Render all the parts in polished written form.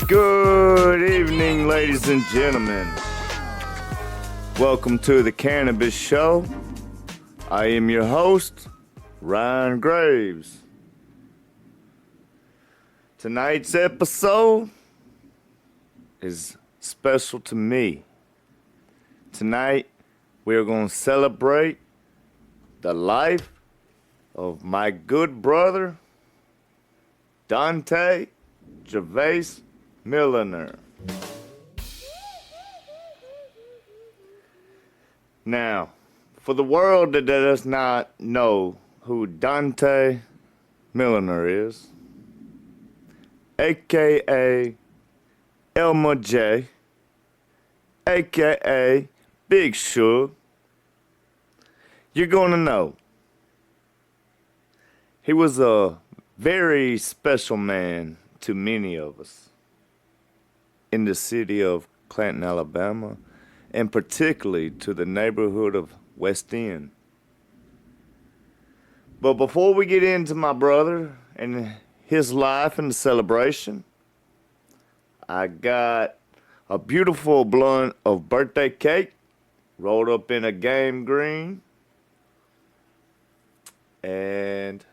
Good evening, ladies and gentlemen. Welcome to the Cannabis Show. I am your host, Ryan Graves. Tonight's episode is special to me. Tonight, we are going to celebrate the life of my good brother, Dante Gervaise Millner. Now, for the world that does not know who Dante Millner is, aka Elma Jay, aka Big Suge, you're gonna know. He was a very special man to many of us in the city of Clanton, Alabama, and particularly to the neighborhood of West End. But before we get into my brother and his life and the celebration, I got a beautiful blunt of birthday cake rolled up in a game green, and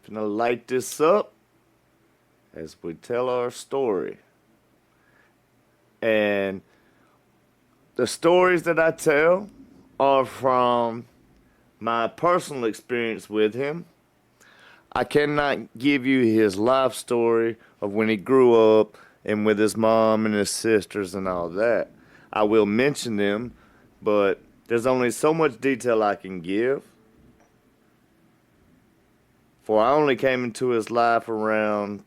I'm gonna light this up as we tell our story. And the stories that I tell are from my personal experience with him. I cannot give you his life story of when he grew up and with his mom and his sisters and all that. I will mention them, but there's only so much detail I can give. For I only came into his life around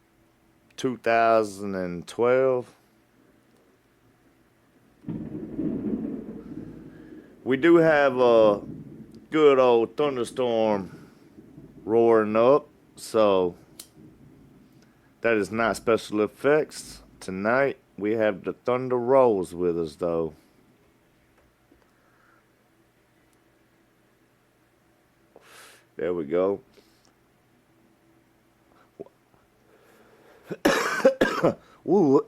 2012. We do have a good old thunderstorm roaring up, so that is not special effects. Tonight we have the thunder rolls with us, though. There we go. Ooh.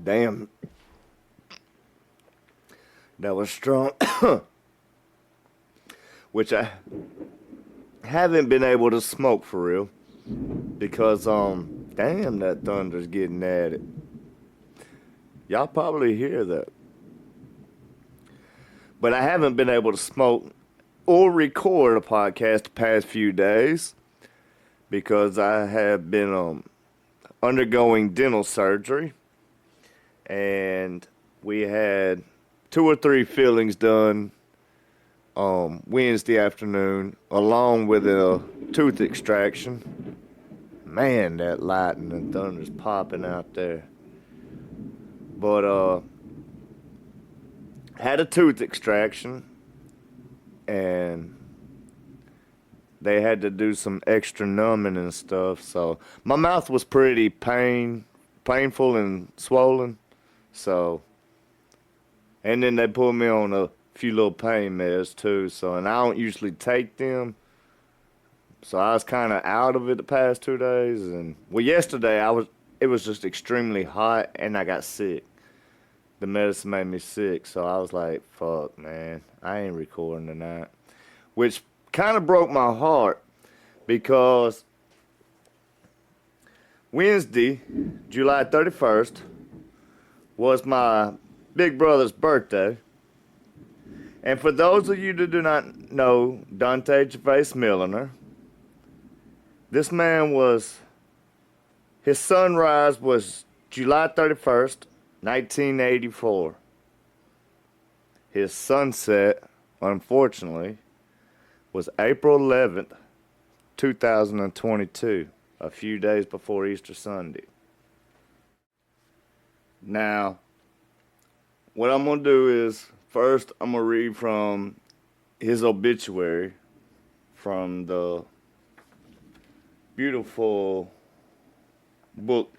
Damn. That was strong. Which I haven't been able to smoke for real. Because, damn, that thunder's getting at it. Y'all probably hear that. But I haven't been able to smoke or record a podcast the past few days because I have been undergoing dental surgery, and we had 2 or 3 fillings done Wednesday afternoon, along with a tooth extraction. Man, that lightning and thunder's popping out there. But had a tooth extraction, and they had to do some extra numbing and stuff, so my mouth was pretty painful and swollen. So, and then they put me on a few little pain meds too. So, and I don't usually take them, so I was kind of out of it the past 2 days. And well, yesterday it was just extremely hot, and I got sick. The medicine made me sick, so I was like, fuck, man, I ain't recording tonight. Which kind of broke my heart, because Wednesday, July 31st, was my big brother's birthday. And for those of you that do not know Dante Gervaise Millner, this man his sunrise was July 31st, 1984. His sunset, unfortunately, was April 11th, 2022, a few days before Easter Sunday. Now, what I'm going to do is, first I'm going to read from his obituary from the beautiful book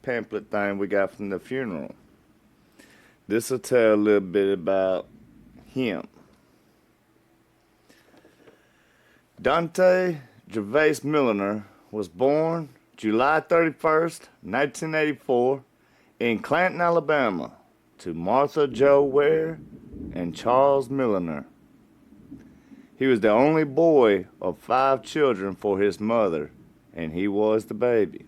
pamphlet thing we got from the funeral. This will tell a little bit about him. Dante Gervaise Millner was born July 31st, 1984, in Clanton, Alabama, to Martha Jo Ware and Charles Milliner. He was the only boy of 5 children for his mother, and he was the baby.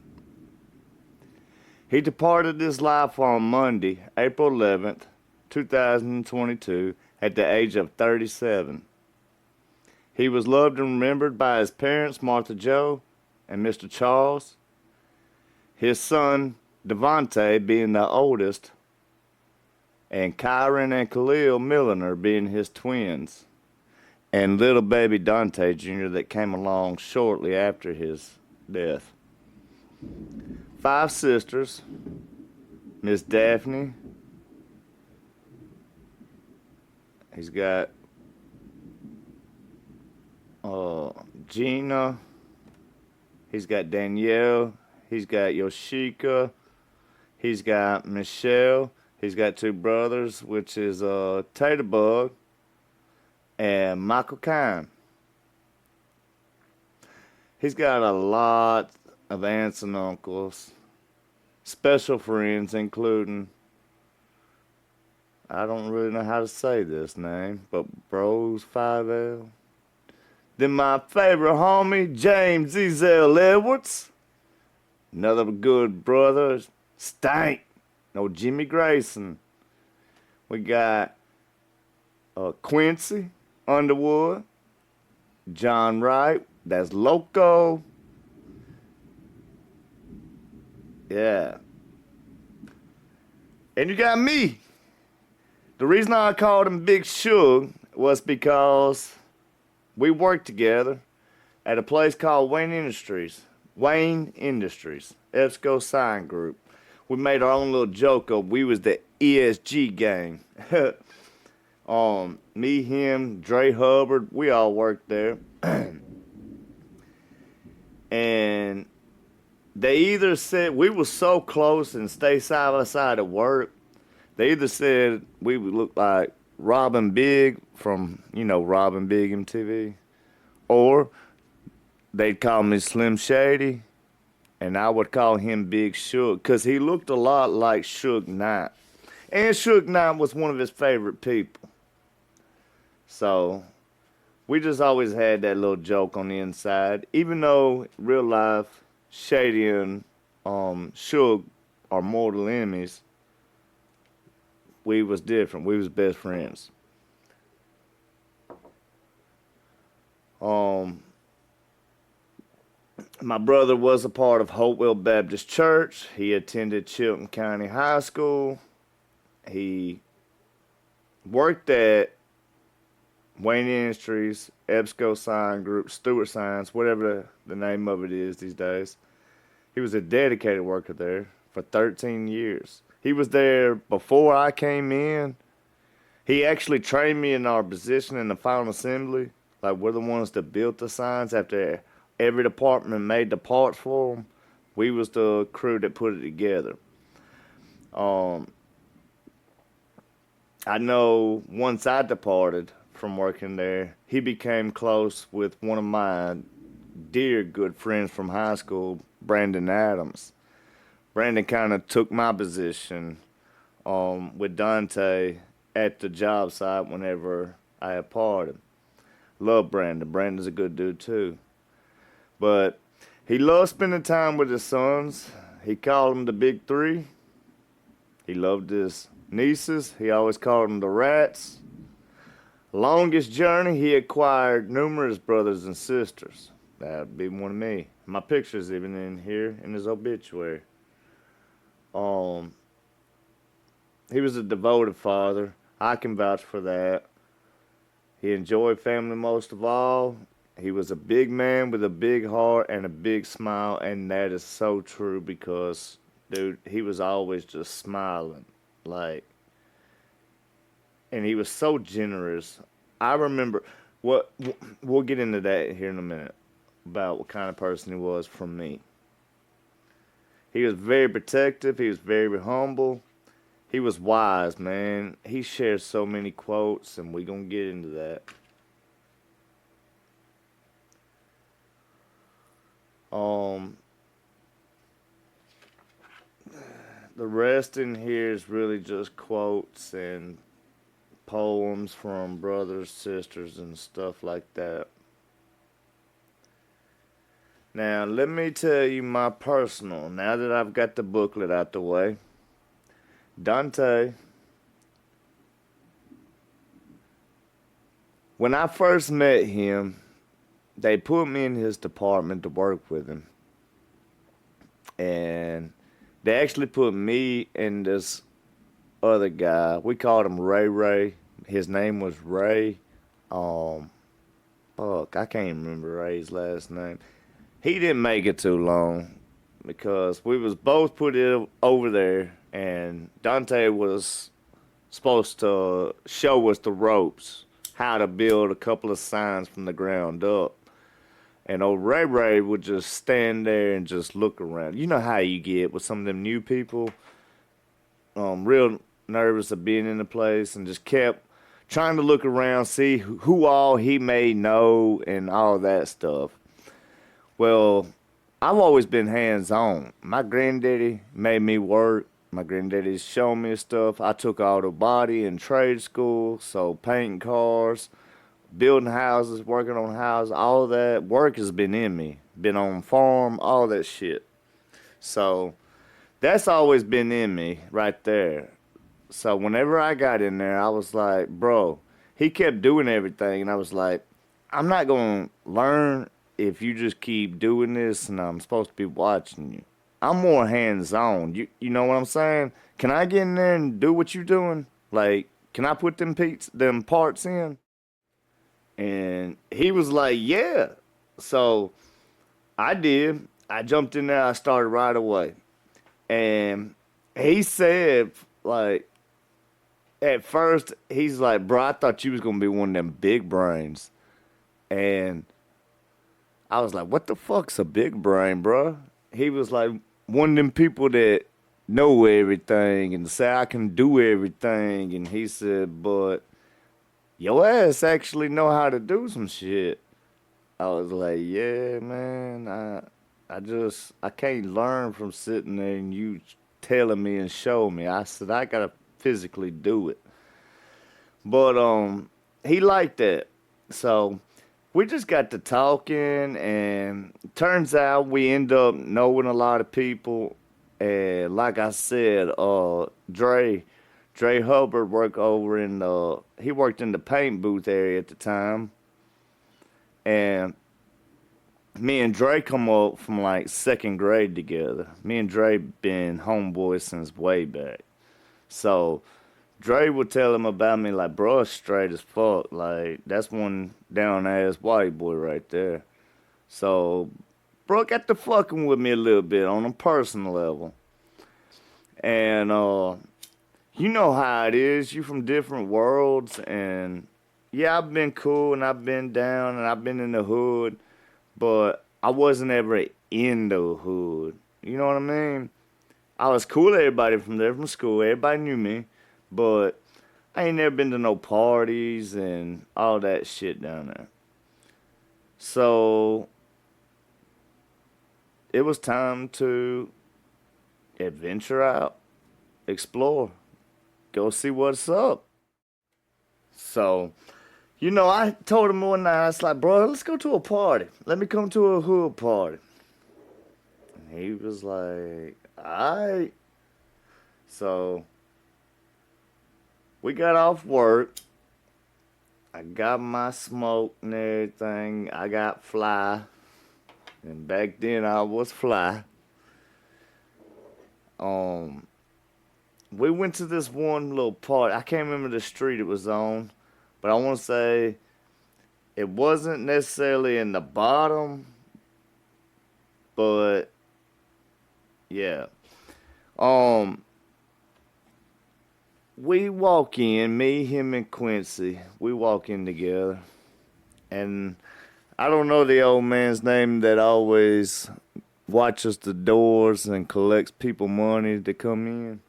He departed this life on Monday, April 11th, 2022, at the age of 37. He was loved and remembered by his parents, Martha Jo and Mr. Charles, his son, Devontae, being the oldest, and Kyron and Khalil Milliner being his twins, and little baby Dante Jr. that came along shortly after his death. 5 sisters, Miss Daphne. He's got Gina. He's got Danielle. He's got Yoshika. He's got Michelle. He's got 2 brothers, which is Taterbug and Michael Kine. He's got a lot of aunts and uncles, special friends, including, I don't really know how to say this name, but Bros 5L. Then my favorite homie, James Ezel Edwards. Another good brother, Stank. No, Jimmy Grayson. We got Quincy Underwood, John Wright. That's Loco. Yeah. And you got me. The reason I called him Big Shug was because we worked together at a place called Wayne Industries, EBSCO Sign Group. We made our own little joke of we was the ESG gang. Me, him, Dre Hubbard, we all worked there. And they either said we were so close and stay side by side at work. They either said we would look like Robin Big from, Robin Big MTV, or they'd call me Slim Shady, and I would call him Big Suge, because he looked a lot like Suge Knight. And Suge Knight was one of his favorite people. So, we just always had that little joke on the inside. Even though, real life, Shady and Suge are mortal enemies, we was different. We was best friends. My brother was a part of Hopewell Baptist Church. He attended Chilton County High School. He worked at Wayne Industries, EBSCO Sign Group, Stewart Signs, whatever the name of it is these days. He was a dedicated worker there for 13 years. He was there before I came in. He actually trained me in our position in the final assembly. Like, we're the ones that built the signs after every department made the parts for them. We was the crew that put it together. I know once I departed from working there, he became close with one of my dear good friends from high school, Brandon Adams. Brandon kind of took my position with Dante at the job site whenever I departed. Love Brandon. Brandon's a good dude too. But he loved spending time with his sons. He called them the Big Three. He loved his nieces. He always called them the Rats. Longest journey, he acquired numerous brothers and sisters. That would be one of me. My picture's even in here in his obituary. He was a devoted father. I can vouch for that. He enjoyed family most of all. He was a big man with a big heart and a big smile, and that is so true because, dude, he was always just smiling, and he was so generous. I remember we'll get into that here in a minute about what kind of person he was from me. He was very protective. He was very humble. He was wise, man. He shared so many quotes, and we're going to get into that. The rest in here is really just quotes and poems from brothers, sisters, and stuff like that. Now, let me tell you my personal, now that I've got the booklet out the way. Dante, when I first met him, they put me in his department to work with him. And they actually put me and this other guy, we called him Ray Ray. His name was Ray. I can't remember Ray's last name. He didn't make it too long because we was both put it over there, and Dante was supposed to show us the ropes, how to build a couple of signs from the ground up. And old Ray Ray would just stand there and just look around. You know how you get with some of them new people, real nervous of being in the place, and just kept trying to look around, see who all he may know and all that stuff. Well, I've always been hands-on. My granddaddy made me work. My granddaddy showed me stuff. I took auto body and trade school, so painting cars, building houses, working on houses, all that work has been in me. Been on farm, all that shit. So that's always been in me right there. So whenever I got in there, I was like, bro, he kept doing everything, and I was like, I'm not going to learn if you just keep doing this and I'm supposed to be watching you. I'm more hands-on. You know what I'm saying? Can I get in there and do what you're doing? Like, can I put them parts in? And he was like, yeah. So I did. I jumped in there. I started right away. And he said, like, at first, he's like, bro, I thought you was going to be one of them big brains. And I was like, what the fuck's a big brain, bro? He was like, one of them people that know everything and say I can do everything. And he said, but your ass actually know how to do some shit. I was like, yeah, man, I can't learn from sitting there and you telling me and show me. I said, I gotta physically do it. But he liked that. So we just got to talking, and turns out we end up knowing a lot of people. And like I said, Dre Hubbard worked over he worked in the paint booth area at the time. And me and Dre come up from like second grade together. Me and Dre been homeboys since way back. So Dre would tell him about me like, bro, straight as fuck. Like, that's one down-ass white boy right there. So, bro got to fucking with me a little bit on a personal level. And, you know how it is. You from different worlds. And, yeah, I've been cool and I've been down and I've been in the hood. But I wasn't ever in the hood. You know what I mean? I was cool with everybody from there from school. Everybody knew me. But I ain't never been to no parties and all that shit down there. So it was time to adventure out, explore, go see what's up. So, you know, I told him one night, I was like, bro, let's go to a party. Let me come to a hood party. And he was like, alright. So we got off work. I got my smoke and everything. I got fly. And back then I was fly. We went to this one little party. I can't remember the street it was on. But I want to say it wasn't necessarily in the bottom. But yeah. We walk in, me, him, and Quincy. We walk in together. And I don't know the old man's name that always watches the doors and collects people money to come in.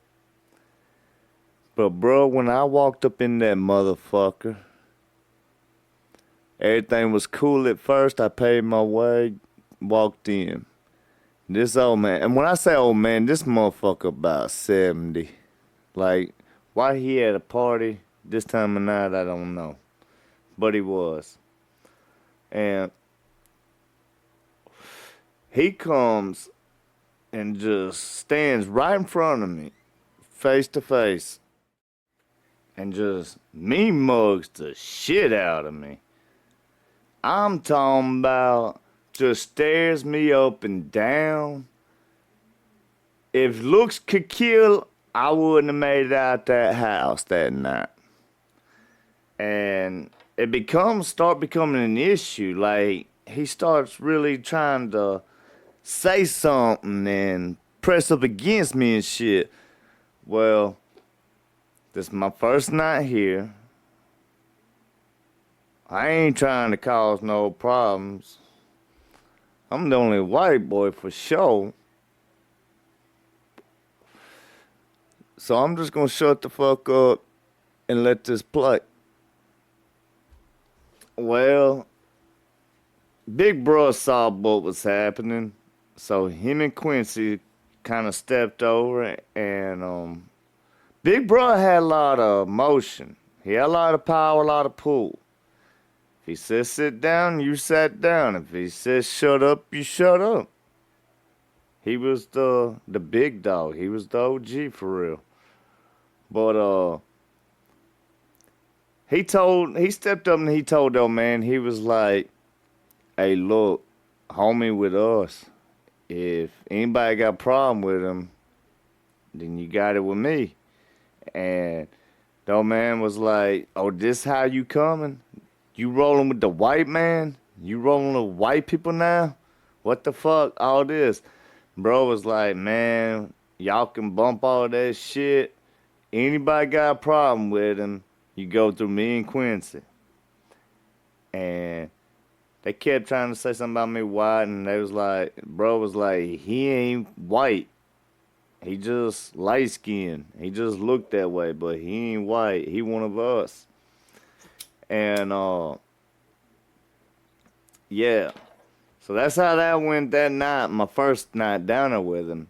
But, bro, when I walked up in that motherfucker, everything was cool at first. I paid my way, walked in. This old man, and when I say old man, this motherfucker about 70. Like, why he at a party this time of night, I don't know. But he was. And he comes and just stands right in front of me, face to face, and just me mugs the shit out of me. I'm talking about just stares me up and down. If looks could kill, I wouldn't have made it out that house that night. And it start becoming an issue. Like, he starts really trying to say something and press up against me and shit. Well, this is my first night here. I ain't trying to cause no problems. I'm the only white boy for sure. So I'm just gonna shut the fuck up and let this play. Well, Big Bro saw what was happening, so him and Quincy kind of stepped over, and Big Bro had a lot of motion. He had a lot of power, a lot of pull. If he said sit down, you sat down. If he said shut up, you shut up. He was the big dog. He was the OG for real. But he stepped up and he told that man, he was like, hey, look, homie with us. If anybody got a problem with him, then you got it with me. And the old man was like, oh, this how you coming? You rolling with the white man? You rolling with white people now? What the fuck? All this. Bro was like, man, y'all can bump all that shit. Anybody got a problem with him, you go through me and Quincy. And they kept trying to say something about me white, and they was like, bro was like, he ain't white. He just light skinned. He just looked that way, but he ain't white. He one of us. And yeah. So that's how that went that night, my first night down there with him.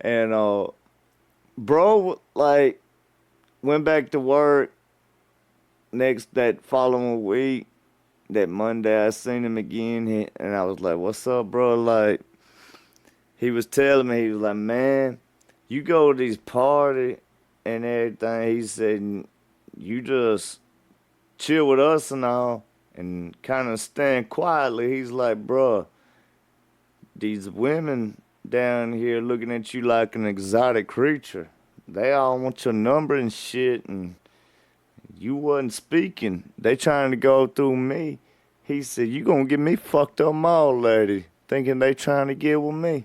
And bro, like, went back to work that following week. That Monday I seen him again, and I was like, what's up, bro? Like, he was telling me, he was like, man, you go to these parties and everything. He said, you just chill with us and all and kind of stand quietly. He's like, bro, these women down here looking at you like an exotic creature. They all want your number and shit, and you wasn't speaking. They trying to go through me. He said, you gonna get me fucked up, my old lady, thinking they trying to get with me.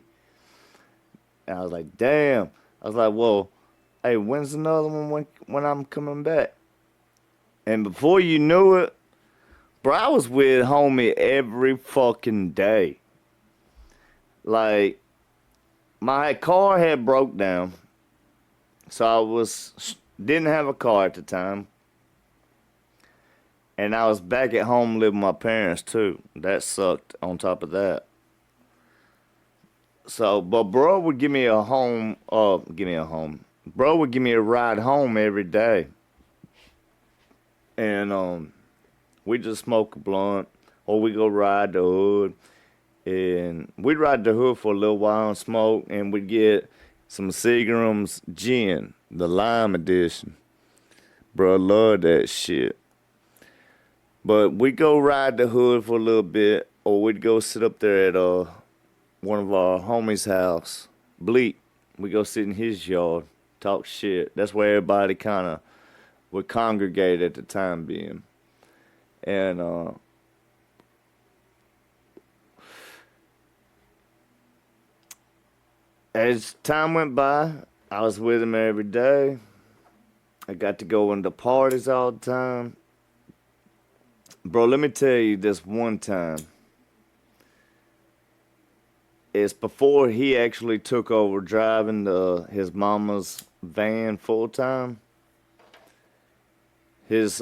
And I was like, damn. I was like, well, hey, when's another one when I'm coming back? And before you knew it, bro, I was with homie every fucking day. Like, my car had broke down, so I didn't have a car at the time. And I was back at home living with my parents too. That sucked on top of that. So, but bro would give me a home. Bro would give me a ride home every day. And we just smoke a blunt, or we go ride the hood. And we'd ride the hood for a little while and smoke, and we'd get some Seagram's gin, the lime edition. Bro, I love that shit. But we'd go ride the hood for a little bit, or we'd go sit up there at one of our homies' house, Bleak. We go sit in his yard, talk shit. That's where everybody kind of would congregate at the time being. And as time went by, I was with him every day. I got to go into parties all the time. Bro, let me tell you this one time. It's before he actually took over driving his mama's van full time. His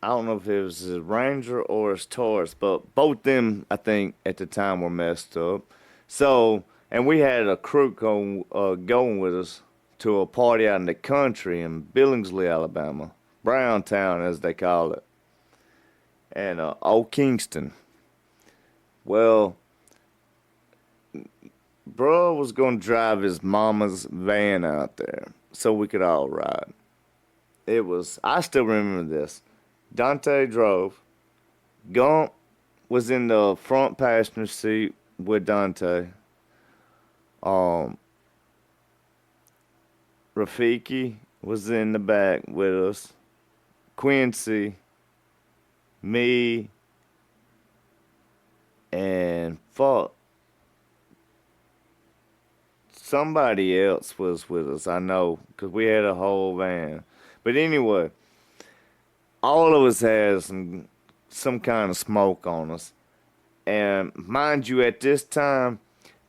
I don't know if it was his Ranger or his Taurus, but both them I think at the time were messed up. So, and we had a crew going with us to a party out in the country in Billingsley, Alabama, Browntown as they call it, and Old Kingston. Well, bro was gonna drive his mama's van out there so we could all ride. It was, I still remember this. Dante drove. Gump was in the front passenger seat with Dante. Um, Rafiki was in the back with us. Quincy, me, and fuck, somebody else was with us. I know, cause we had a whole van. But anyway, all of us had some kind of smoke on us. And mind you, at this time,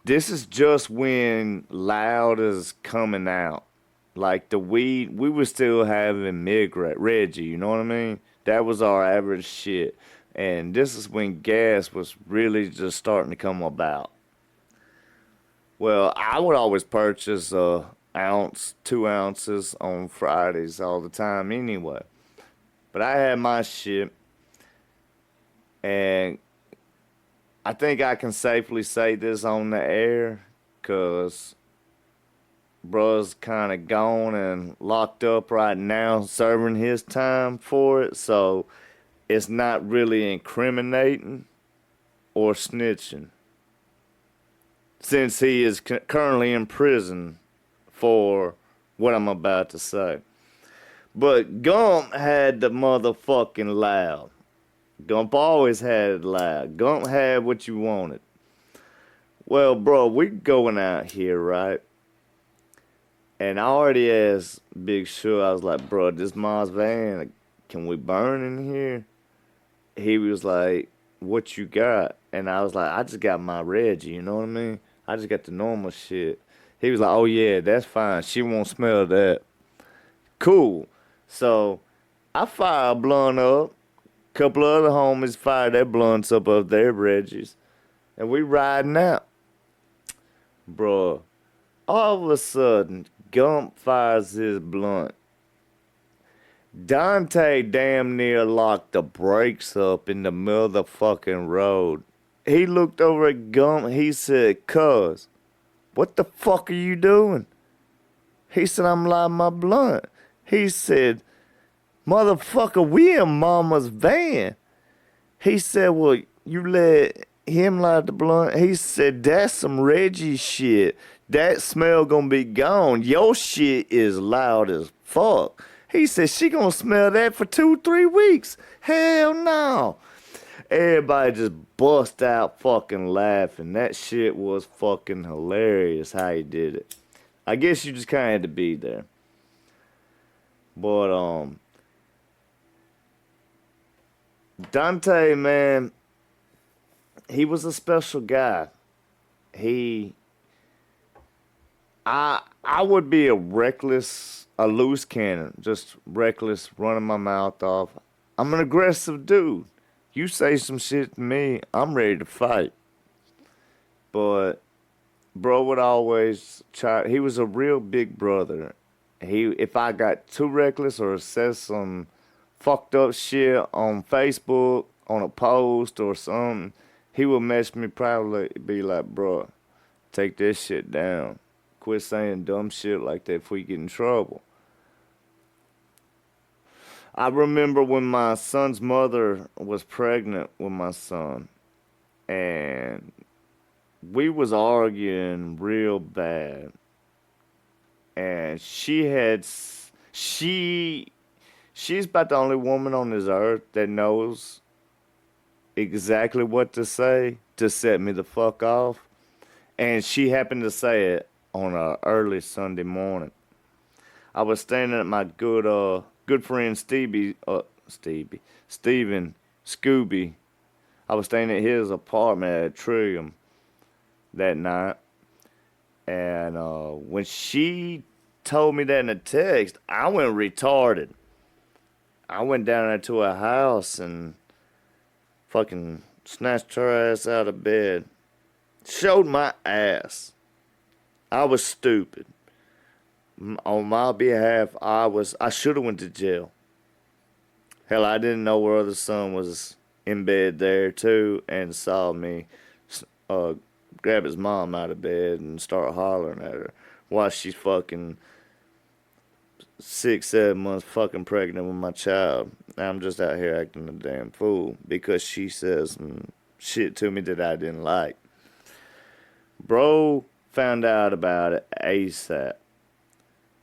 this is just when loud is coming out. Like the weed, we were still having Reggie, you know what I mean? That was our average shit. And this is when gas was really just starting to come about. Well, I would always purchase a ounce, 2 ounces on Fridays all the time anyway. But I had my shit, and I think I can safely say this on the air, cause bruh's kind of gone and locked up right now, serving his time for it. So it's not really incriminating or snitching, since he is currently in prison for what I'm about to say. But Gump had the motherfucking loud. Gump always had it loud. Gump had what you wanted. Well, bro, we going out here, right? And I already asked Big Sure, I was like, bro, this Ma's van, can we burn in here? He was like, what you got? And I was like, I just got my Reggie, you know what I mean? I just got the normal shit. He was like, oh yeah, that's fine. She won't smell that. Cool. So I fire a blunt up. Couple of other homies fire their blunts up of their Reggies. And we riding out. Bruh. All of a sudden, Gump fires his blunt. Dante damn near locked the brakes up in the middle of the fucking road. He looked over at Gump. He said, cuz, what the fuck are you doing? He said, I'm lighting my blunt. He said, motherfucker, we in mama's van. He said, well, you let him light the blunt? He said, that's some Reggie shit. That smell gonna be gone. Your shit is loud as fuck. He said, she gonna smell that for 2-3 weeks. Hell no. Everybody just bust out fucking laughing. That shit was fucking hilarious how he did it. I guess you just kind of had to be there. But, Dante, man, he was a special guy. I would be a loose cannon, just reckless, running my mouth off. I'm an aggressive dude. You say some shit to me, I'm ready to fight. But bro would always try. He was a real big brother. If I got too reckless or said some fucked up shit on Facebook, on a post or something, he would mess me proudly, be like, bro, take this shit down. Quit saying dumb shit like that if we get in trouble. I remember when my son's mother was pregnant with my son, and we was arguing real bad. And she's about the only woman on this earth that knows exactly what to say to set me the fuck off. And she happened to say it on a early Sunday morning. I was standing at my good friend Steven Scooby. I was staying at his apartment at Trillium that night. And when she told me that in a text, I went retarded. I went down there to her house and fucking snatched her ass out of bed. Showed my ass. I was stupid. On my behalf, I should have went to jail. Hell, I didn't know her other son was in bed there too and saw me grab his mom out of bed and start hollering at her while she's fucking 6, 7 months fucking pregnant with my child. I'm just out here acting a damn fool because she says some shit to me that I didn't like. Bro found out about it ASAP.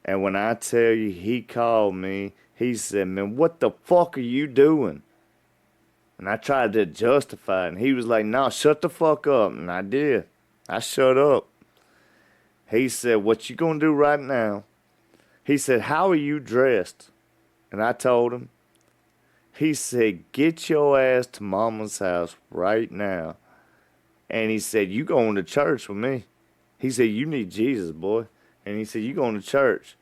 And when I tell you he called me, he said, man, what the fuck are you doing? And I tried to justify it. And he was like, no, shut the fuck up. And I did. I shut up. He said, what you gonna do right now? He said, how are you dressed? And I told him. He said, get your ass to mama's house right now. And he said, you going to church with me. He said, you need Jesus, boy. And he said, you going to church.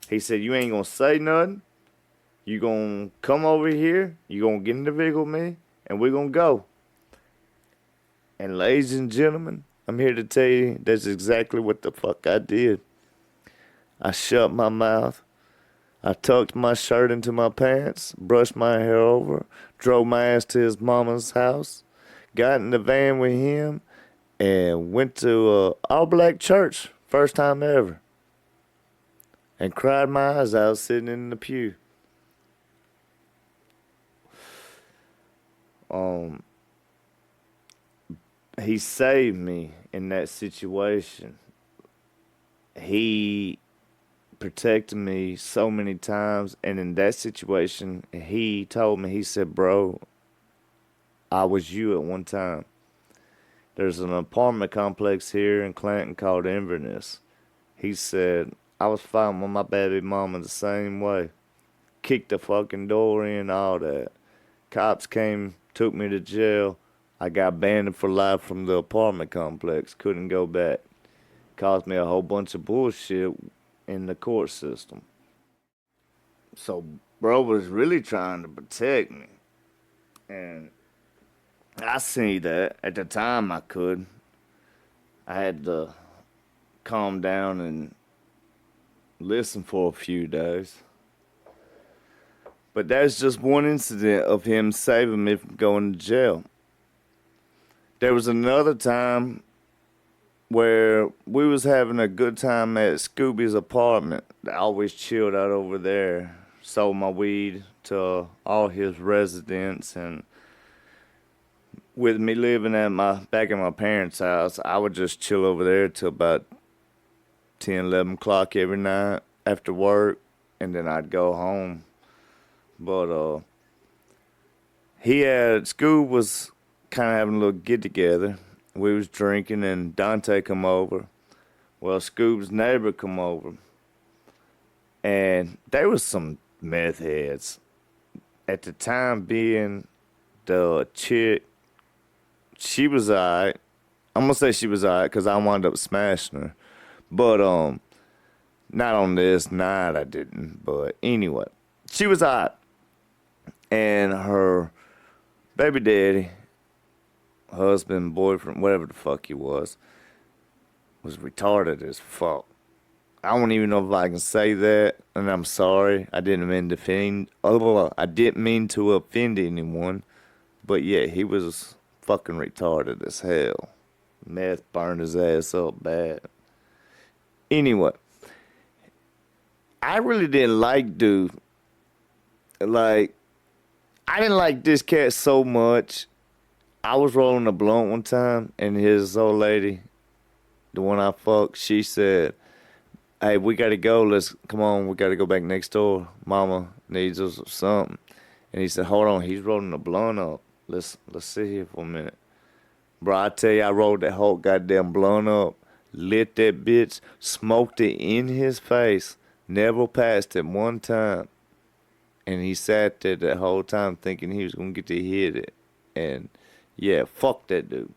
He said, you ain't gonna say nothing. You gonna come over here. You gonna get in the vehicle with me. And we're gonna go. And ladies and gentlemen, I'm here to tell you that's exactly what the fuck I did. I shut my mouth. I tucked my shirt into my pants, brushed my hair over, drove my ass to his mama's house, got in the van with him, and went to a all-black church, first time ever, and cried my eyes out sitting in the pew. He saved me in that situation. He protected me so many times, and in that situation, he told me, he said, bro, I was you at one time. There's an apartment complex here in Clanton called Inverness. He said, I was fighting with my baby mama the same way. Kicked the fucking door in, all that. Cops came, took me to jail. I got banned for life from the apartment complex. Couldn't go back. Caused me a whole bunch of bullshit in the court system. So, bro was really trying to protect me. And I see that. At the time, I could. I had to calm down and listen for a few days. But that's just one incident of him saving me from going to jail. There was another time where we was having a good time at Scooby's apartment. I always chilled out over there. Sold my weed to all his residents, and with me living back at my parents' house, I would just chill over there till about 10, 11 o'clock every night after work, and then I'd go home. But Scoob was kind of having a little get together. We was drinking and Dante come over. Well, Scoob's neighbor come over. And there was some meth heads. At the time being, the chick, she was alright. I'm gonna say she was alright because I wound up smashing her. But not on this night I didn't. But anyway, she was alright. And her baby daddy, husband, boyfriend, whatever the fuck he was retarded as fuck. I don't even know if I can say that, and I'm sorry. I didn't mean to offend anyone, but yeah, he was fucking retarded as hell. Meth burned his ass up bad. Anyway, I really didn't like dude. Like, I didn't like this cat so much. I was rolling a blunt one time, and his old lady, the one I fucked, she said, hey, we gotta go. Come on, we gotta go back next door. Mama needs us or something. And he said, hold on, he's rolling a blunt up. Let's sit here for a minute. Bro, I tell you, I rolled that whole goddamn blunt up, lit that bitch, smoked it in his face, never passed it one time. And he sat there that whole time thinking he was gonna get to hit it. And yeah, fuck that dude.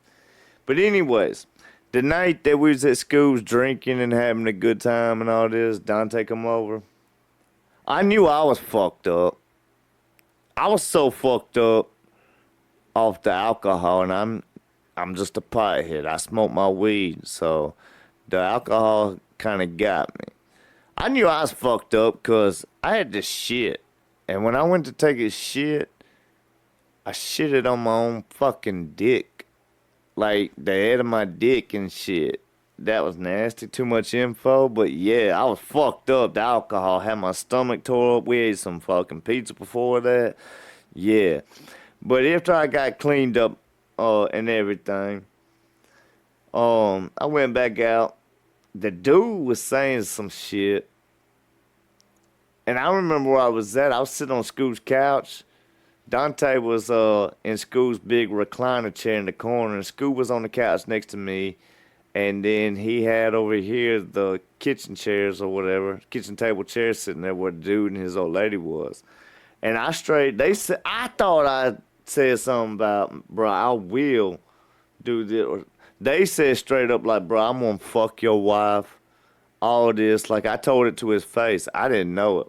But anyways, the night that we was at school drinking and having a good time and all this, Dante come over. I knew I was fucked up. I was so fucked up off the alcohol, and I'm just a pothead. I smoke my weed, so the alcohol kind of got me. I knew I was fucked up because I had this shit, and when I went to take a shit, I shitted on my own fucking dick, like the head of my dick and shit. That was nasty. Too much info, but yeah, I was fucked up. The alcohol had my stomach tore up. We ate some fucking pizza before that. Yeah, but after I got cleaned up, and everything, I went back out. The dude was saying some shit, and I remember where I was at. I was sitting on Scoot's couch. Dante was in Scoot's big recliner chair in the corner, and Scoot was on the couch next to me. And then he had over here the kitchen chairs or whatever, kitchen table chairs sitting there where the dude and his old lady was. And they said, I thought I said something about, bro, I will do this. Or they said straight up, like, bro, I'm gonna fuck your wife. All this, like, I told it to his face. I didn't know it.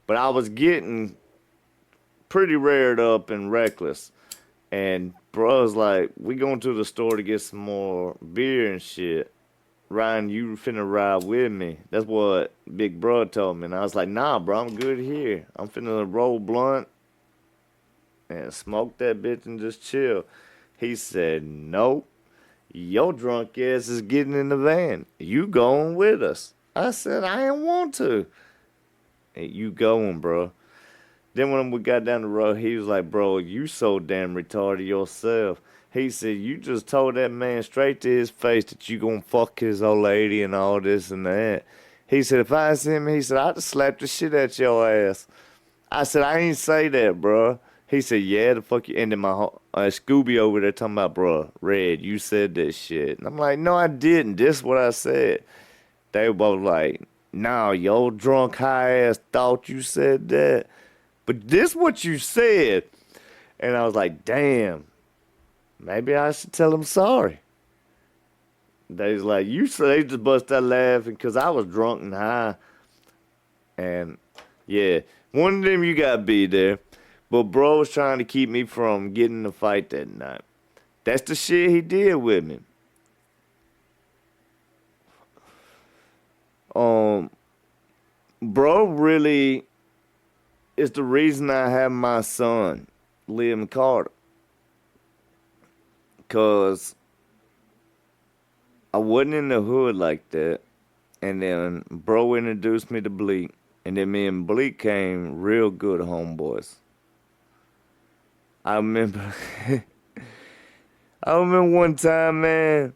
But I was getting pretty reared up and reckless. And bro's like, we going to the store to get some more beer and shit. Ryan, you finna ride with me. That's what Big Bro told me. And I was like, nah, bro, I'm good here. I'm finna roll blunt and smoke that bitch and just chill. He said, nope. Your drunk ass is getting in the van. You going with us. I said, I ain't want to. Hey, you going, bro. Then when we got down the road, he was like, bro, you so damn retarded yourself. He said, you just told that man straight to his face that you gonna fuck his old lady and all this and that. He said, if I was him, he said, I'd have slapped the shit out your ass. I said, I ain't say that, bro. He said, yeah, the fuck you. And then my Scooby over there talking about, bro, Red, you said that shit. And I'm like, no, I didn't. This is what I said. They were both like, nah, your drunk high ass thought you said that. But this what you said. And I was like, damn, maybe I should tell him sorry. They was like, they just bust out laughing because I was drunk and high. And yeah, one of them you got to be there. But bro was trying to keep me from getting in a fight that night. That's the shit he did with me. Bro really is the reason I have my son, Liam Carter. Because I wasn't in the hood like that. And then bro introduced me to Bleak. And then me and Bleak came real good homeboys. I remember one time, man,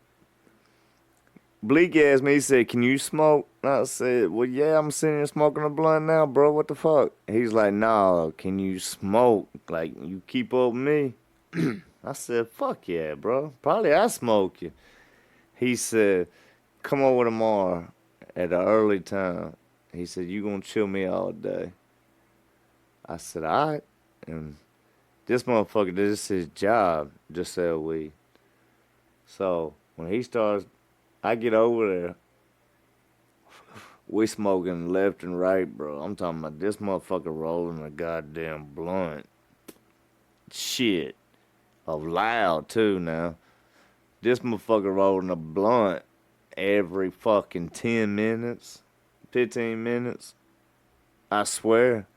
Bleak asked me, he said, can you smoke? And I said, well, yeah, I'm sitting here smoking a blunt now, bro. What the fuck? He's like, nah, can you smoke? Like, you keep up with me? I said, fuck yeah, bro. Probably I smoke you. He said, come over tomorrow at an early time. He said, you gonna chill me all day. I said, all right. And this motherfucker, this is his job, just sell weed. So when he starts, I get over there, we smoking left and right, bro. I'm talking about this motherfucker rolling a goddamn blunt. Shit. Of loud, too, now. This motherfucker rolling a blunt every fucking 10 minutes, 15 minutes. I swear.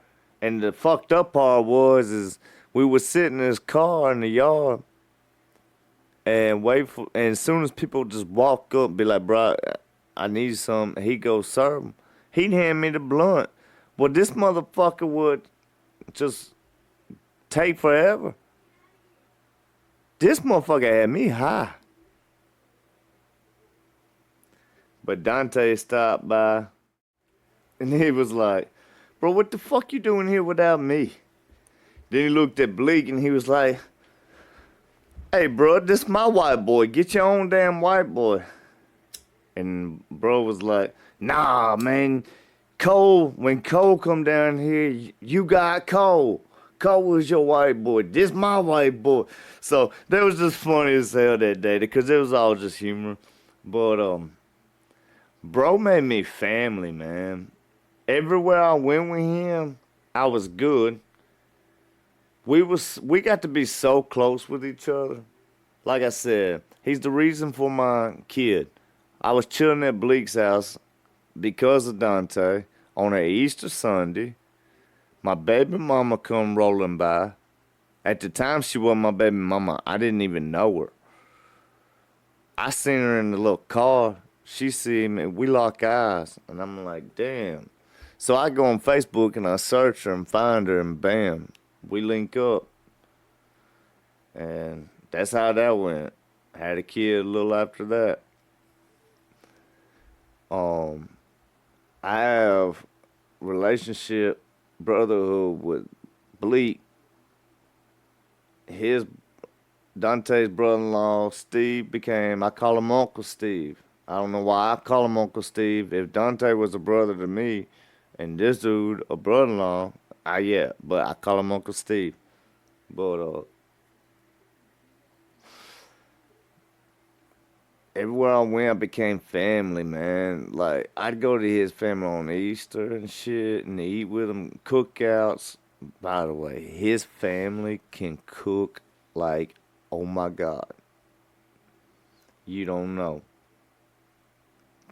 And the fucked up part is we was sitting in his car in the yard and and as soon as people just walk up and be like, bro, I need some, he go serve him. He'd hand me the blunt. Well, this motherfucker would just take forever. This motherfucker had me high. But Dante stopped by and he was like, bro, what the fuck you doing here without me? Then he looked at Bleak and he was like, hey, bro, this my white boy. Get your own damn white boy. And bro was like, nah, man. When Cole come down here, you got Cole. Cole was your white boy. This my white boy. So that was just funny as hell that day because it was all just humor. But bro made me family, man. Everywhere I went with him, I was good. we got to be so close with each other. Like I said, he's the reason for my kid. I was chilling at Bleak's house because of Dante on a Easter Sunday. My baby mama come rolling by. At the time, she wasn't my baby mama. I didn't even know her. I seen her in the little car. She see me. We lock eyes, and I'm like, damn. So I go on Facebook and I search her and find her, and bam, we link up. And that's how that went. Had a kid a little after that. Um, I have relationship, brotherhood with Bleak. His Dante's brother-in-law, Steve, I call him Uncle Steve. I don't know why I call him Uncle Steve. If Dante was a brother to me, and this dude a brother-in-law, yeah, but I call him Uncle Steve. But everywhere I went, I became family, man. Like, I'd go to his family on Easter and shit and eat with him, cookouts. By the way, his family can cook like, oh my God. You don't know.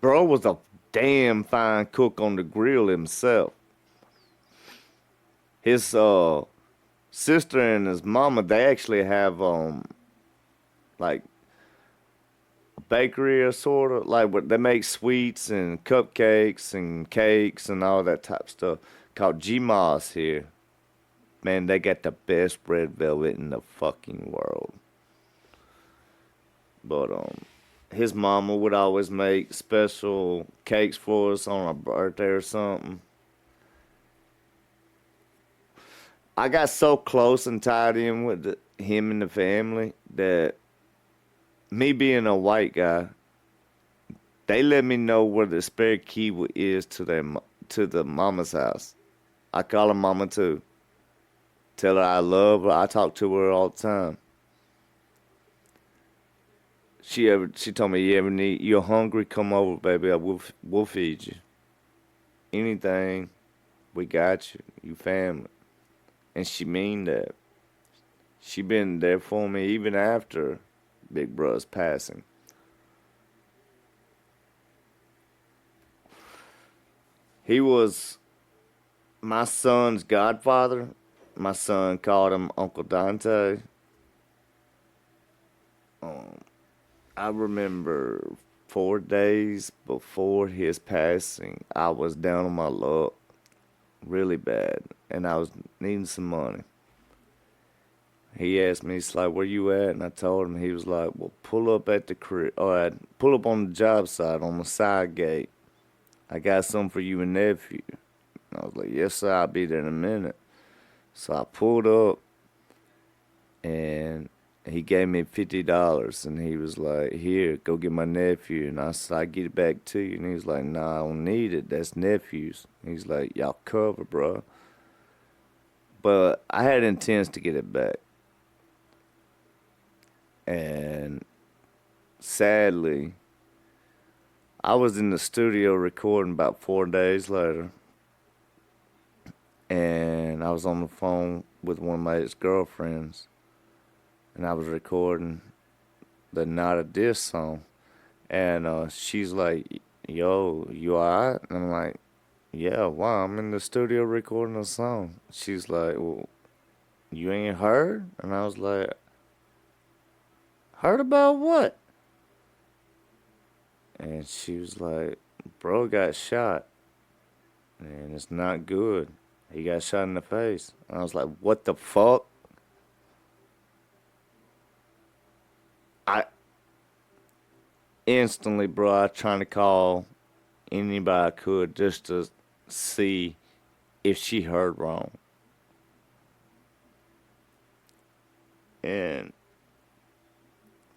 Bro was a damn fine cook on the grill himself. His sister and his mama, they actually have like bakery or sort of like what they make sweets and cupcakes and cakes and all that type of stuff called demise here. Man, they got the best red velvet in the fucking world. But his mama would always make special cakes for us on our birthday or something. I got so close and tied in with him and the family that me being a white guy, they let me know where the spare key is to the mama's house. I call her mama too. Tell her I love her. I talk to her all the time. She told me, you're hungry, come over, baby. We'll feed you. Anything, we got you. You family. And she mean that. She been there for me even after Big Brother's passing. He was my son's godfather. My son called him Uncle Dante. I remember 4 days before his passing, I was down on my luck really bad, and I was needing some money. He asked me, he's like, where you at? And I told him. He was like, well, pull up at the crib, or pull up on the job site on the side gate. I got something for you and nephew. And I was like, yes, sir, I'll be there in a minute. So I pulled up, and he gave me $50, and he was like, here, go get my nephew. And I said, I get it back to you. And he was like, nah, I don't need it. That's nephew's. And he's like, y'all cover, bro. But I had intents to get it back. And sadly, I was in the studio recording about 4 days later. And I was on the phone with one of my ex-girlfriends. And I was recording the Not a Diss song. And she's like, yo, you alright? And I'm like, yeah, wow, I'm in the studio recording a song. She's like, well, you ain't heard? And I was like, heard about what? And she was like, bro got shot. And it's not good. He got shot in the face. And I was like, what the fuck? I instantly, bro, I trying to call anybody I could just to see if she heard wrong. And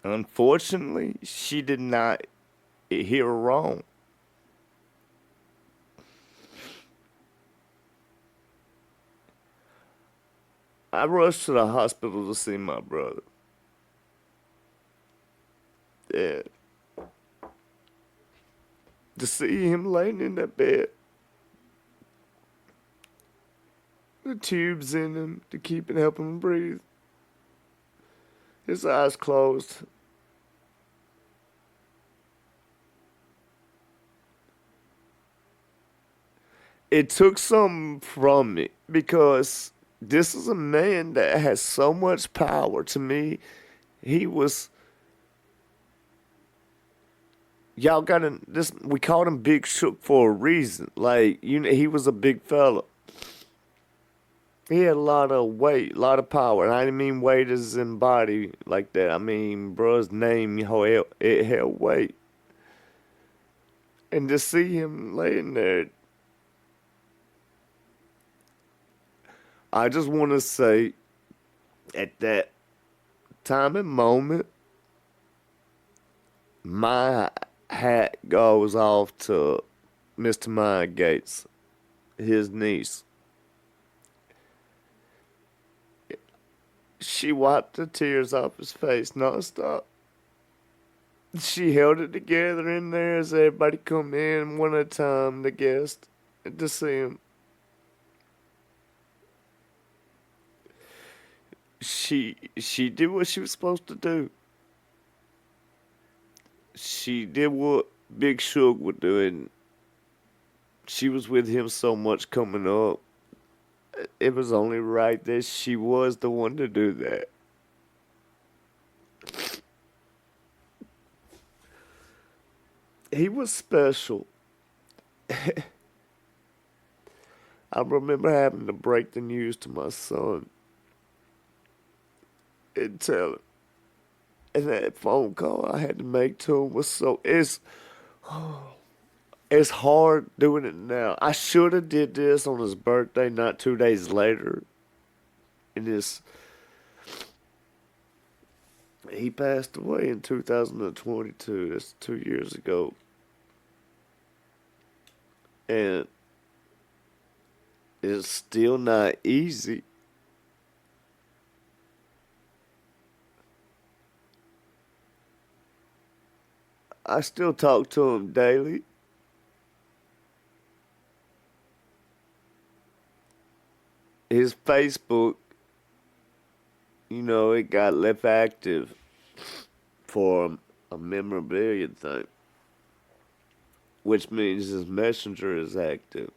unfortunately, she did not hear wrong. I rushed to the hospital to see my brother. Yeah. To see him laying in that bed, the tubes in him to keep and help him breathe. His eyes closed. It took something from me because this is a man that has so much power to me. He was y'all got this. We called him Big Shook for a reason. Like he was a big fella. He had a lot of weight, a lot of power, and I didn't mean weight as in body like that. I mean, bruh's name, it held weight, and to see him laying there, I just want to say, at that time and moment, my hat goes off to Mr. Maya Gates, his niece. She wiped the tears off his face nonstop. She held it together in there as everybody come in one at a time, the guests, to see him. She did what she was supposed to do. She did what Big Shug would do, and she was with him so much coming up. It was only right that she was the one to do that. He was special. I remember having to break the news to my son and tell him. And that phone call I had to make to him was it's hard doing it now. I should have did this on his birthday, not 2 days later. And he passed away in 2022. That's 2 years ago. And it's still not easy. I still talk to him daily. His Facebook, it got left active for a memorabilia thing, which means his messenger is active.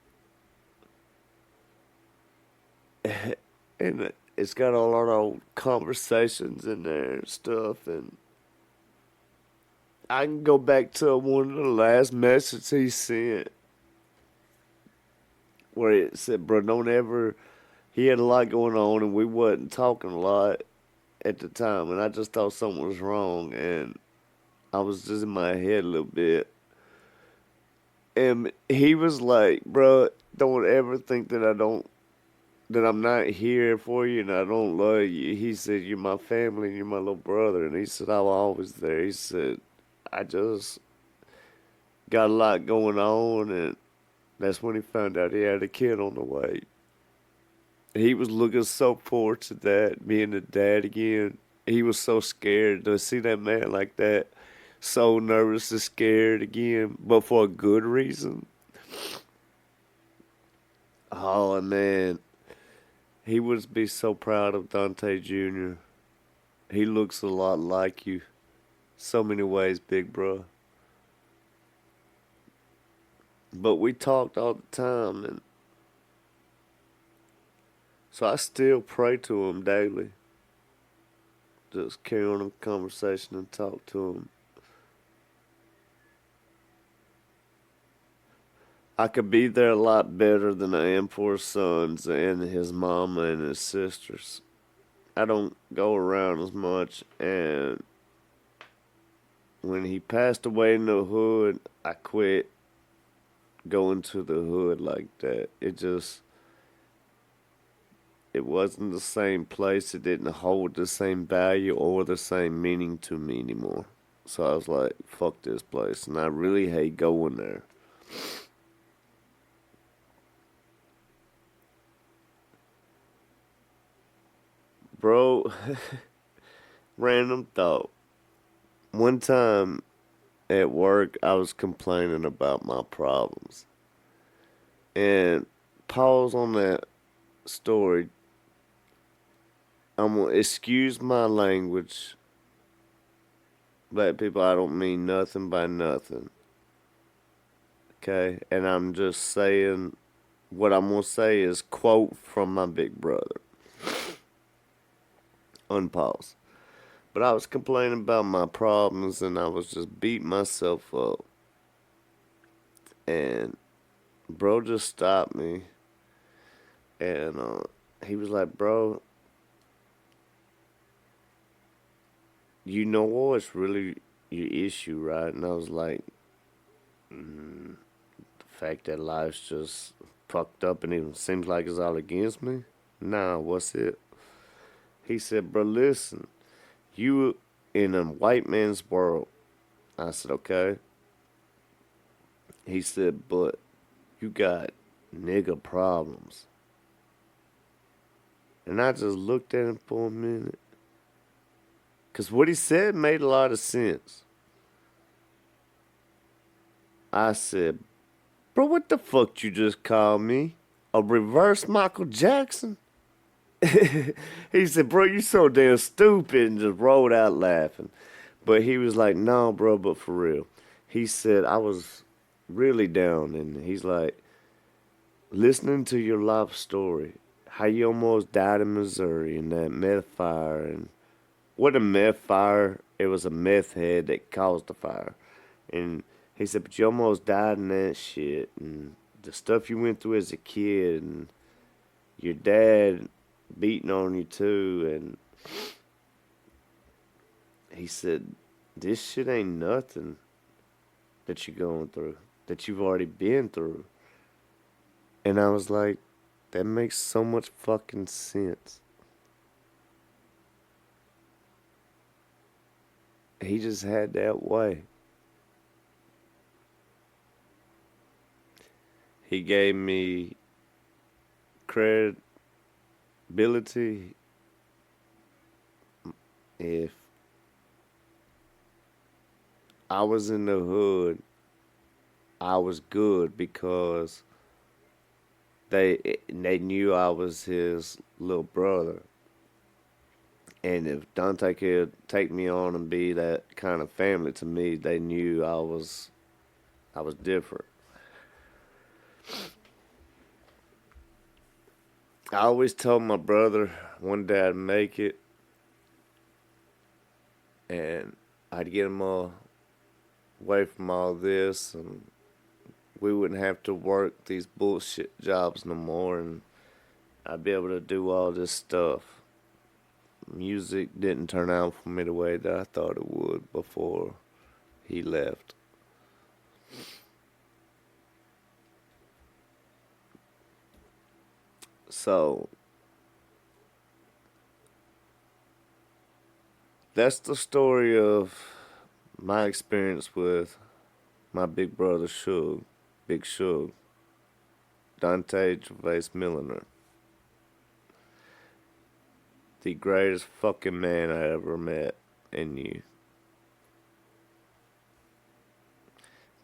And it's got a lot of conversations in there and stuff, and I can go back to one of the last messages he sent where it said, bro, don't ever. He had a lot going on, and we wasn't talking a lot at the time, and I just thought something was wrong, and I was just in my head a little bit. And he was like, bro, don't ever think that I'm not here for you and I don't love you. He said, you're my family and you're my little brother. And he said, I'm always there. He said, I just got a lot going on, and that's when he found out he had a kid on the way. He was looking so forward to that, being a dad again. He was so scared to see that man like that, so nervous and scared again, but for a good reason. Oh, man. He would be so proud of Dante Jr. He looks a lot like you. So many ways, big bro. But we talked all the time, and so I still pray to him daily. Just carry on a conversation and talk to him. I could be there a lot better than I am for his sons and his mama and his sisters. I don't go around as much, and when he passed away in the hood, I quit going to the hood like that. It wasn't the same place. It didn't hold the same value or the same meaning to me anymore. So I was like, fuck this place. And I really hate going there. Bro, random thought. One time at work, I was complaining about my problems. And pause on that story. I'm gonna excuse my language. Black people, I don't mean nothing by nothing. Okay? And I'm just saying what I'm gonna say is quote from my big brother. Unpause. But I was complaining about my problems and I was just beating myself up. And bro just stopped me and he was like, bro, you know what's really your issue, right? And I was like, the fact that life's just fucked up and it seems like it's all against me? Nah, what's it? He said, bro, listen, you in a white man's world. I said, okay. He said, but you got nigga problems. And I just looked at him for a minute. Because what he said made a lot of sense. I said, bro, what the fuck you just called me? A reverse Michael Jackson? He said, bro, you so damn stupid, and just rolled out laughing. But he was like, no, bro, but for real. He said, I was really down, and he's like, listening to your life story, how you almost died in Missouri in that meth fire, and what a meth fire, it was a meth head that caused the fire. And he said, but you almost died in that shit, and the stuff you went through as a kid, and your dad beating on you too, and he said, this shit ain't nothing that you're going through, that you've already been through. And I was like, that makes so much fucking sense. He just had that way. He gave me credibility. If I was in the hood, I was good because they knew I was his little brother. And if Dante could take me on and be that kind of family to me, they knew I was different. I always told my brother one day I'd make it and I'd get him away from all this and we wouldn't have to work these bullshit jobs no more and I'd be able to do all this stuff. Music didn't turn out for me the way that I thought it would before he left. So that's the story of my experience with my big brother Suge, Big Suge, Dante Gervaise Millner. The greatest fucking man I ever met in you.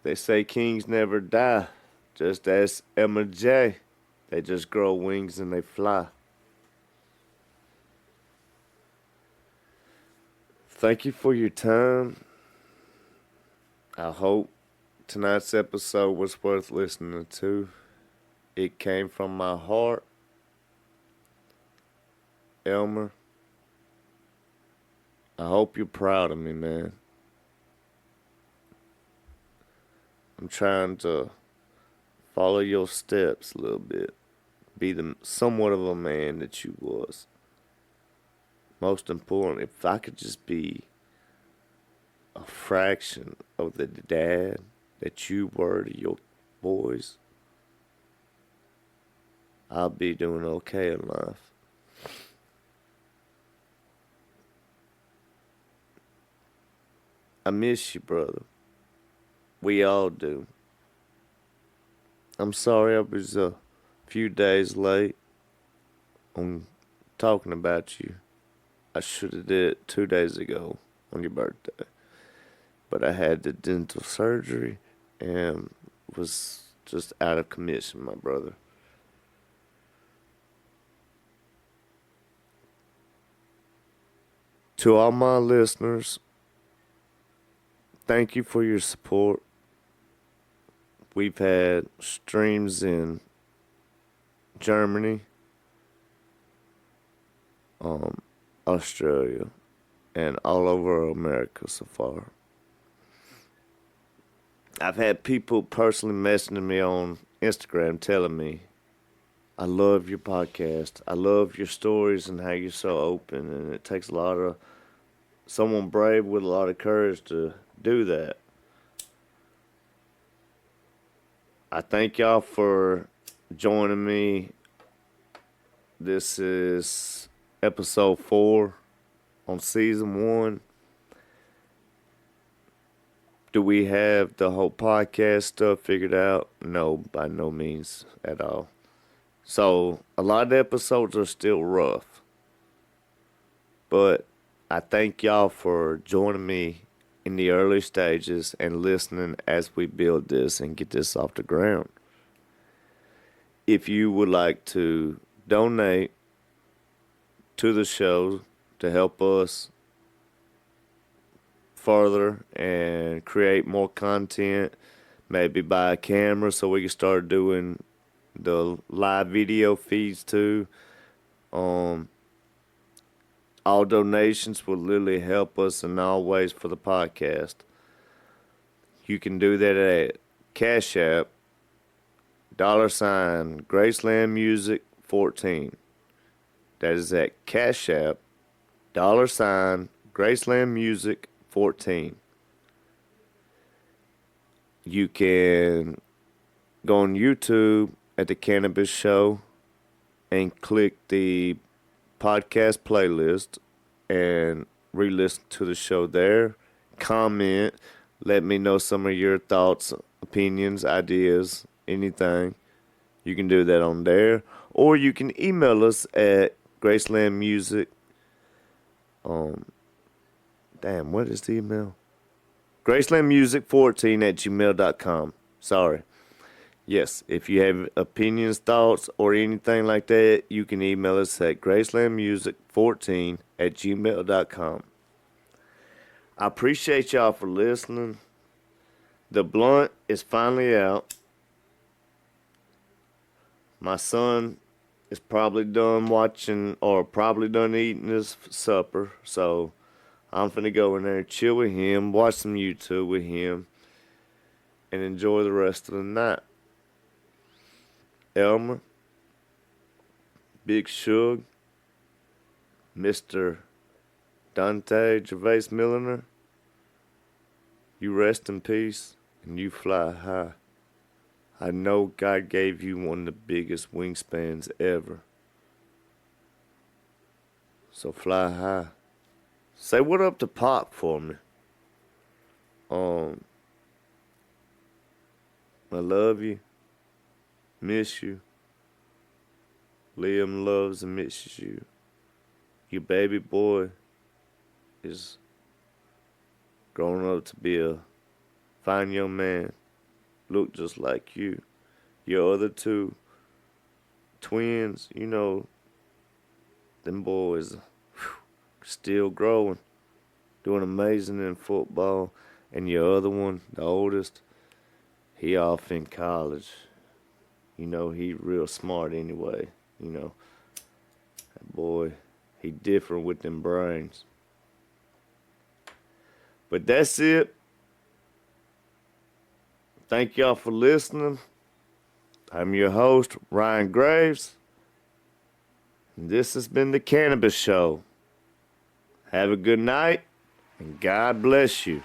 They say kings never die, just as Elma Jay. They just grow wings and they fly. Thank you for your time. I hope tonight's episode was worth listening to. It came from my heart. Elmer, I hope you're proud of me, man. I'm trying to follow your steps a little bit. Be the somewhat of a man that you was. Most important, if I could just be a fraction of the dad that you were to your boys, I'll be doing okay in life. I miss you, brother. We all do. I'm sorry I was a few days late on talking about you. I should have did it 2 days ago on your birthday. But I had the dental surgery and was just out of commission, my brother. To all my listeners, thank you for your support. We've had streams in Germany, Australia, and all over America so far. I've had people personally messaging me on Instagram telling me, I love your podcast. I love your stories and how you're so open. And it takes a lot of someone brave with a lot of courage to do that. I thank y'all for joining me. This is episode 4 on season 1. Do we have the whole podcast stuff figured out? No, by no means at all. So, a lot of the episodes are still rough. But I thank y'all for joining me in the early stages and listening as we build this and get this off the ground. If you would like to donate to the show to help us further and create more content, maybe buy a camera so we can start doing the live video feeds too. All donations will literally help us in all ways for the podcast. You can do that at Cash App, $ Graceland Music 14. That is at Cash App, $ Graceland Music 14. You can go on YouTube at the Cannabis Show and click the podcast playlist and re-listen to the show there. Comment, let me know some of your thoughts, opinions, ideas, anything. You can do that on there, or you can email us at Graceland Music. What is the email? GracelandMusic14@gmail.com. Sorry. Yes, if you have opinions, thoughts, or anything like that, you can email us at GracelandMusic14@gmail.com. I appreciate y'all for listening. The blunt is finally out. My son is probably done watching or probably done eating his supper, so I'm finna go in there and chill with him, watch some YouTube with him, and enjoy the rest of the night. Elma, Big Shug, Mr. Dante Gervaise Millner, you rest in peace and you fly high. I know God gave you one of the biggest wingspans ever. So fly high. Say what up to Pop for me. I love you. Miss you. Liam loves and misses you. Your baby boy is growing up to be a fine young man. Look just like you. Your other 2 twins, you know, them boys still growing, doing amazing in football. And your other one, the oldest, he off in college. You know, he real smart anyway. You know, that boy, he different with them brains. But that's it. Thank y'all for listening. I'm your host, Ryan Graves. And this has been The Cannabis Show. Have a good night, and God bless you.